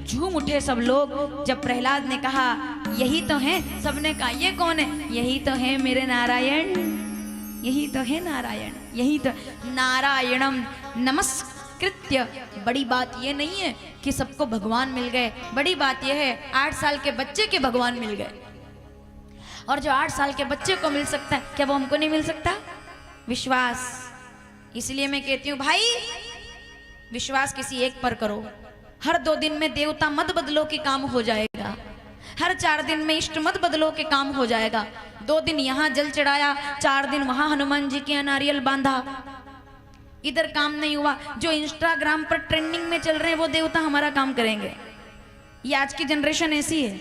झूम उठे सब लोग। जब प्रहलाद ने कहा यही तो है, सबने कहा ये कौन है? यही तो है मेरे नारायण, यही तो है नारायण, यही तो नारायणम नमस्कृत्य। बड़ी बात ये नहीं है कि सबको भगवान मिल गए, बड़ी बात यह है 8 साल के बच्चे के भगवान मिल गए। और जो 8 साल के बच्चे को मिल सकता है, क्या वो हमको नहीं मिल सकता? विश्वास। इसलिए मैं कहती हूँ भाई, विश्वास किसी एक पर करो। हर 2 दिन में देवता मत बदलो कि काम हो जाएगा, हर 4 दिन में इष्ट मत बदलो कि काम हो जाएगा। 2 दिन यहाँ जल चढ़ाया, 4 दिन वहां हनुमान जी के नारियल बांधा, इधर काम नहीं हुआ। जो इंस्टाग्राम पर ट्रेंडिंग में चल रहे हैं वो देवता हमारा काम करेंगे। ये आज की जनरेशन ऐसी है,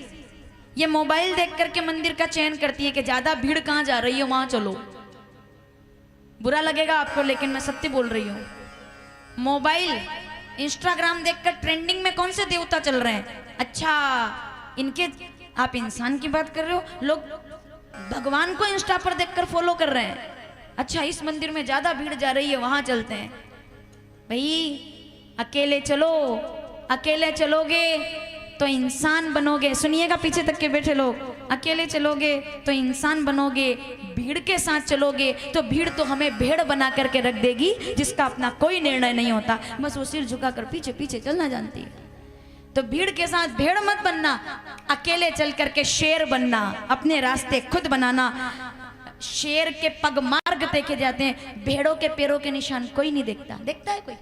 ये मोबाइल देख करके मंदिर का चयन करती है कि ज्यादा भीड़ कहाँ जा रही है वहां चलो। बुरा लगेगा आपको, लेकिन मैं सत्य बोल रही हूँ। मोबाइल इंस्टाग्राम देखकर ट्रेंडिंग में कौन से देवता चल रहे हैं? अच्छा, इनके, आप इंसान की बात कर रहे हो, लोग भगवान को इंस्टा पर देखकर फॉलो कर रहे हैं। अच्छा, इस मंदिर में ज्यादा भीड़ जा रही है वहां चलते हैं। भाई अकेले चलो, अकेले चलोगे तो इंसान बनोगे। सुनिएगा पीछे तक के बैठे लोग, अकेले चलोगे तो इंसान बनोगे, भीड़ के साथ चलोगे तो भीड़ तो हमें भेड़ बना करके रख देगी, जिसका अपना कोई निर्णय नहीं होता, बस वो सिर झुकाकर पीछे पीछे चलना जानती है। तो भीड़ के साथ भेड़ मत बनना, अकेले चल करके शेर बनना, अपने रास्ते खुद बनाना। शेर के पग मार्ग देखे जाते हैं, भेड़ों के पैरों के निशान कोई नहीं देखता। देखता है कोई?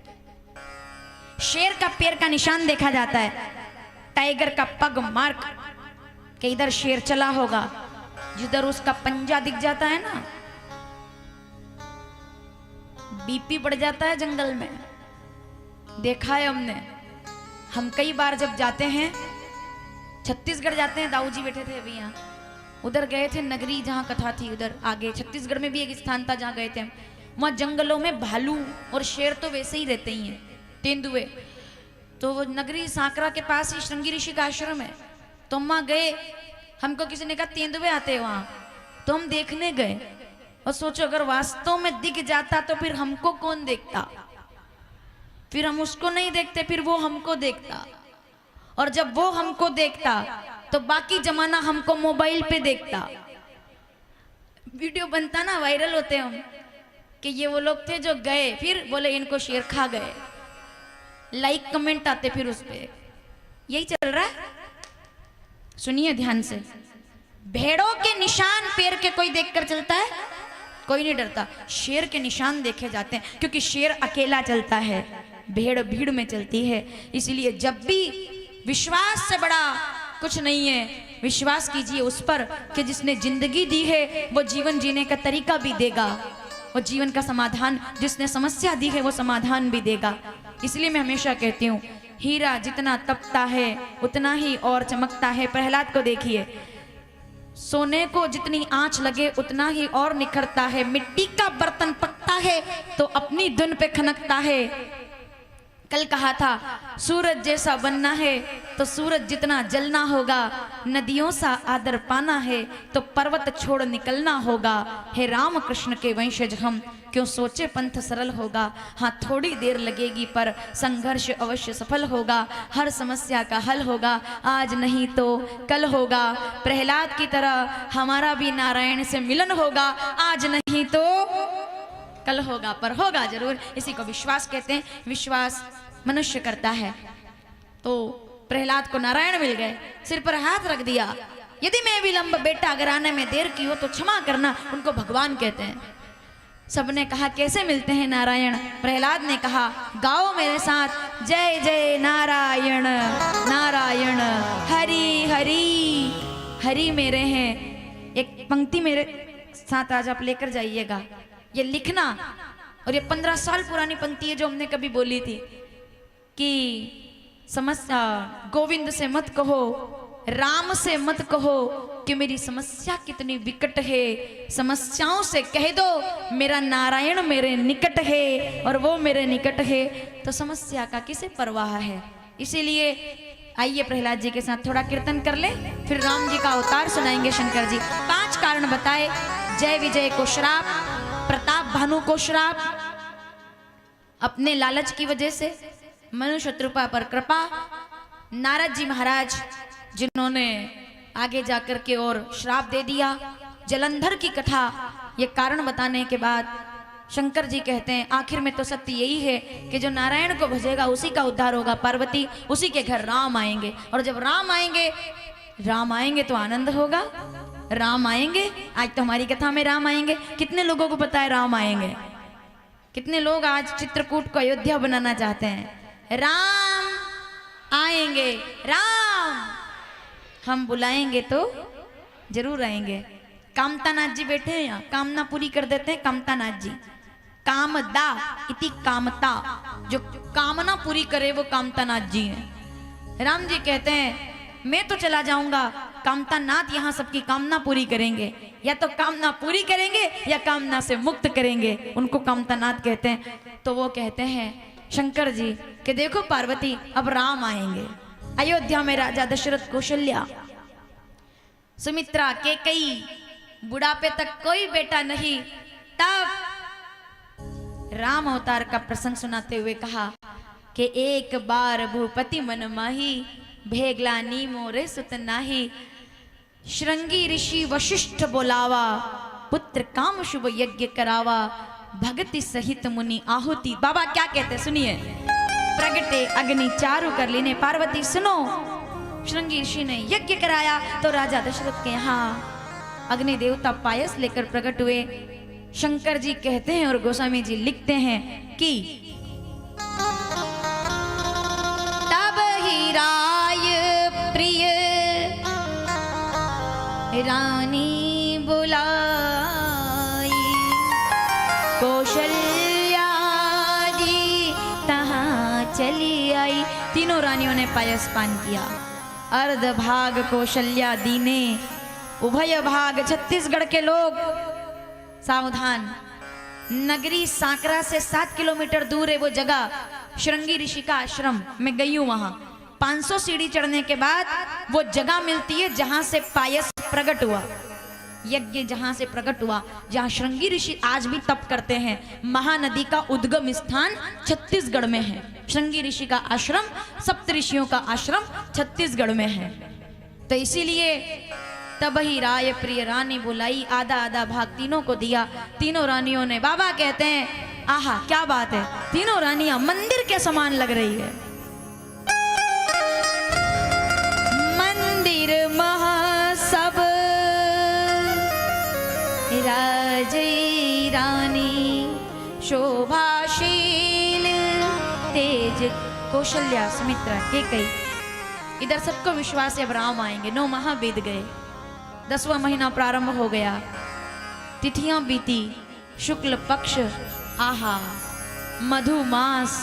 शेर का पैर का निशान देखा जाता है, टाइगर का पग मार्क कि इधर शेर चला होगा, जिधर उसका पंजा दिख जाता है ना, बीपी बढ़ जाता है जंगल में। देखा है हमने। हम कई बार जब जाते हैं, छत्तीसगढ़ जाते हैं, दाऊ जी बैठे थे अभी यहाँ, उधर गए थे नगरी जहाँ कथा थी, उधर आगे छत्तीसगढ़ में भी एक स्थान था जहाँ गए थे हम। वहाँ जंगलों में भालू और शेर तो वैसे ही रहते ही हैं, तेंदुए। तो वो नगरी सांकरा के पास ही श्रृंगी ऋषि का आश्रम है, तो हम वहाँ गए। हमको किसी ने कहा तेंदुए आते हैं वहाँ, तो हम देखने गए और सोचो अगर वास्तव में दिख जाता तो फिर हमको कौन देखता? फिर हम उसको नहीं देखते, फिर वो हमको देखता, और जब वो हमको देखता तो बाकी जमाना हमको मोबाइल पे देखता। वीडियो बनता ना, वायरल होते हम कि ये वो लोग थे जो गए, फिर बोले इनको शेर खा गए, लाइक कमेंट आते फिर उस पे। यही चल रहा है। सुनिए ध्यान से, भेड़ों के निशान पैर के कोई देखकर चलता है? कोई नहीं डरता। शेर के निशान देखे जाते हैं, क्योंकि शेर अकेला चलता है, भेड़ भीड़ में चलती है। इसलिए जब भी विश्वास से बड़ा कुछ नहीं है, विश्वास कीजिए उस पर कि जिसने जिंदगी दी है वो जीवन जीने का तरीका भी देगा, वो जीवन का समाधान, जिसने समस्या दी है वो समाधान भी देगा। इसलिए मैं हमेशा कहती हूँ, हीरा जितना तपता है उतना ही और चमकता है। प्रहलाद को देखिए, सोने को जितनी आंच लगे उतना ही और निखरता है। मिट्टी का बर्तन पकता है तो अपनी धुन पे खनकता है। कल कहा था सूरज जैसा बनना है तो सूरज जितना जलना होगा, नदियों सा आदर पाना है तो पर्वत छोड़ निकलना होगा। हे राम कृष्ण के वंशज हम, क्यों सोचे पंथ सरल होगा। हाँ थोड़ी देर लगेगी पर संघर्ष अवश्य सफल होगा। हर समस्या का हल होगा, आज नहीं तो कल होगा। प्रहलाद की तरह हमारा भी नारायण से मिलन होगा, आज नहीं तो कल होगा, पर होगा जरूर। इसी को विश्वास कहते हैं। विश्वास मनुष्य करता है। तो प्रहलाद को नारायण मिल गए, सिर पर हाथ रख दिया। यदि मैं विलंब बेटा अगर आने में देर की हो तो क्षमा करना, उनको भगवान कहते हैं। सबने कहा कैसे मिलते हैं नारायण? प्रहलाद ने कहा गाओ मेरे साथ, जय जय नारायण नारायण हरि हरि हरि मेरे हैं। एक पंक्ति मेरे साथ आज आप लेकर जाइएगा, ये लिखना। और ये 15 साल पुरानी पंक्ति है जो हमने कभी बोली थी कि समस्या गोविंद से मत कहो, राम से मत कहो कि मेरी समस्या कितनी विकट है। समस्याओं से कह दो मेरा नारायण मेरे निकट है, और वो मेरे निकट है तो समस्या का किसे परवाह है। इसीलिए आइए प्रहलाद जी के साथ थोड़ा कीर्तन कर ले, फिर राम जी का अवतार सुनाएंगे शंकर जी। 5 कारण बताए। जय विजय को श्राप, प्रताप भानु को श्राप, अपने लालच की वजह से, मनु शत्रुपा पर कृपा, नारद जी महाराज जिन्होंने आगे जाकर के और श्राप दे दिया, जलंधर की कथा ये कारण बताने के बाद शंकर जी कहते हैं आखिर में तो सत्य यही है कि जो नारायण को भजेगा उसी का उद्धार होगा। पार्वती उसी के घर राम आएंगे, और जब राम आएंगे तो आनंद होगा। राम आएंगे, आज तो हमारी कथा में राम आएंगे। कितने लोगों को पता है राम आएंगे? कितने लोग आज चित्रकूट को अयोध्या बनाना चाहते हैं? राम आएंगे, राम हम बुलाएंगे तो जरूर आएंगे। कामतानाथ जी बैठे हैं यहाँ, कामना पूरी कर देते हैं कामतानाथ जी। कामदा इति कामता, जो कामना पूरी करे वो कामतानाथ जी हैं। राम जी कहते हैं मैं तो चला जाऊंगा, कामतानाथ यहाँ सबकी कामना पूरी करेंगे। या तो कामना पूरी करेंगे या कामना से मुक्त करेंगे, उनको कामतानाथ कहते हैं। तो वो कहते हैं शंकर जी कि देखो पार्वती अब राम आएंगे। अयोध्या में राजा दशरथ, कौशल्या, सुमित्रा, कैकेयी, बुढ़ापे तक कोई बेटा नहीं। तब राम अवतार का प्रसंग सुनाते हुए कहा कि एक बार भूपति मन माही, भेगलानी मोरे सुत नाही। श्रृंगी ऋषि वशिष्ठ बोलावा, पुत्र काम शुभ यज्ञ करावा। भगति सहित मुनि आहुति। बाबा क्या कहते सुनिए। प्रगटे अग्नि चारु कर लीने, पार्वती सुनो। श्रृंगी ऋषि ने यज्ञ कराया तो राजा दशरथ के यहाँ अग्नि देवता पायस लेकर प्रकट हुए। शंकर जी कहते हैं और गोस्वामी जी लिखते हैं कि तब ही राय प्रिय रानी बुलाई, कौशल्या दी तहाँ चली आई। तीनों रानियों ने पायस पान किया। अर्ध भाग कौशल्या दी ने, उभय भाग छत्तीसगढ़ के लोग सावधान। नगरी सांकरा से 7 किलोमीटर दूर है वो जगह, श्रृंगी ऋषि का आश्रम। मैं गई हूं वहां। 500 सीढ़ी चढ़ने के बाद वो जगह मिलती है जहां से पायस प्रकट हुआ, यज्ञ जहां से प्रकट हुआ, जहां श्रृंगी ऋषि आज भी तप करते हैं। महानदी का उद्गम स्थान छत्तीसगढ़ में है। श्रृंगी ऋषि का आश्रम, सप्त ऋषियों का आश्रम छत्तीसगढ़ में है। तो इसीलिए तब ही राय प्रिय रानी बुलाई, आधा आधा भाग तीनों को दिया। तीनों रानियों ने, बाबा कहते हैं आहा क्या बात है, तीनों रानियां मंदिर के समान लग रही है। मंदिर महासब राजई रानी, शोभाशील तेज। कौशल्या, सुमित्रा, कैकेयी, इधर सबको विश्वास है अब राम आएंगे। 9 माह बीत गए, 10वां महीना प्रारंभ हो गया, तिथियां बीती। शुक्ल पक्ष, आहा मधु मास,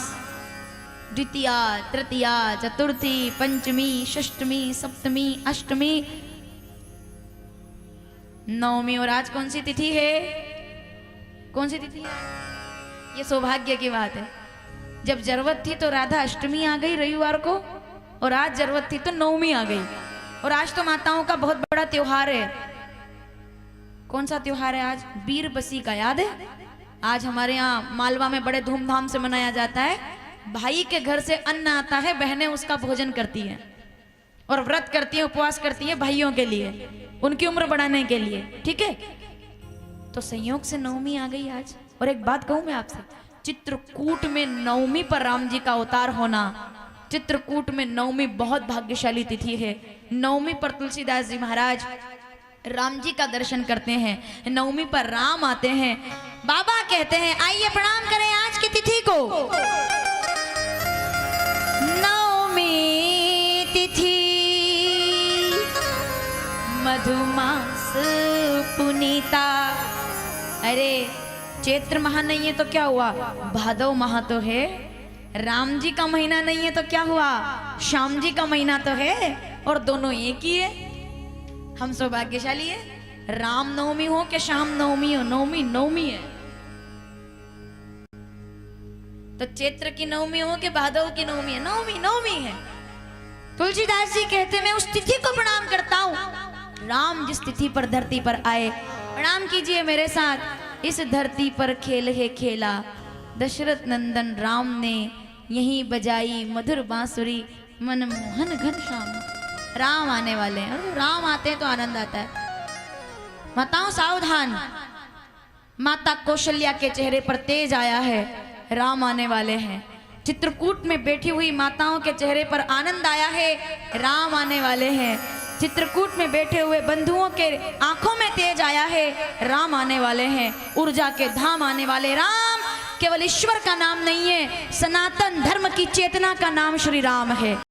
द्वितीया, तृतीया, चतुर्थी, पंचमी, षष्टमी, सप्तमी, अष्टमी, नवमी। और आज कौन सी तिथि है? कौन सी तिथि है? ये सौभाग्य की बात है। जब जरूरत थी तो राधा अष्टमी आ गई रविवार को, और आज जरूरत थी तो नवमी आ गई। और आज तो माताओं का बहुत बड़ा त्योहार है। कौन सा त्योहार है आज? बीर बसी का, याद है? आज हमारे यहाँ मालवा में बड़े धूमधाम से मनाया जाता है। भाई के घर से अन्न आता है, बहनें उसका भोजन करती हैं और व्रत करती हैं, उपवास करती हैं भाइयों के लिए, उनकी उम्र बढ़ाने के लिए। ठीक है, तो संयोग से नवमी आ गई आज। और एक बात कहूं मैं आपसे, चित्रकूट में नवमी पर राम जी का अवतार होना, चित्रकूट में नवमी बहुत भाग्यशाली तिथि है। नवमी पर तुलसीदास जी महाराज राम जी का दर्शन करते हैं, नवमी पर राम आते हैं। बाबा कहते हैं आइए प्रणाम करें आज की तिथि को। नवमी तिथि मधुमास पुनीता। अरे चैत्र माह नहीं है तो क्या हुआ, भादव माह तो है। राम जी का महीना नहीं है तो क्या हुआ, श्याम जी का महीना तो है। और दोनों एक ही है। हम सौभाग्यशाली है। राम नवमी हो कि श्याम नवमी हो, नवमी नवमी है। तो चैत्र की नवमी हो कि भादव की नवमी है, नवमी नवमी है। तुलसीदास जी कहते मैं उस तिथि को प्रणाम करता हूं। राम जिस तिथि पर धरती पर आए, प्रणाम कीजिए मेरे साथ। इस धरती पर खेल है खेला, दशरथ नंदन राम ने यहीं बजाई मधुर बांसुरी। मनमोहन घनश्याम, राम आने वाले हैं। और राम आते हैं तो आनंद आता है। माताओं सावधान, माता कौशल्या के चेहरे पर तेज आया है, राम आने वाले हैं। चित्रकूट में बैठी हुई माताओं के चेहरे पर आनंद आया है, राम आने वाले हैं। चित्रकूट में बैठे हुए बंधुओं के आंखों में तेज आया है, राम आने वाले हैं। ऊर्जा के धाम आने वाले राम केवल ईश्वर का नाम नहीं है, सनातन धर्म की चेतना का नाम श्री राम है।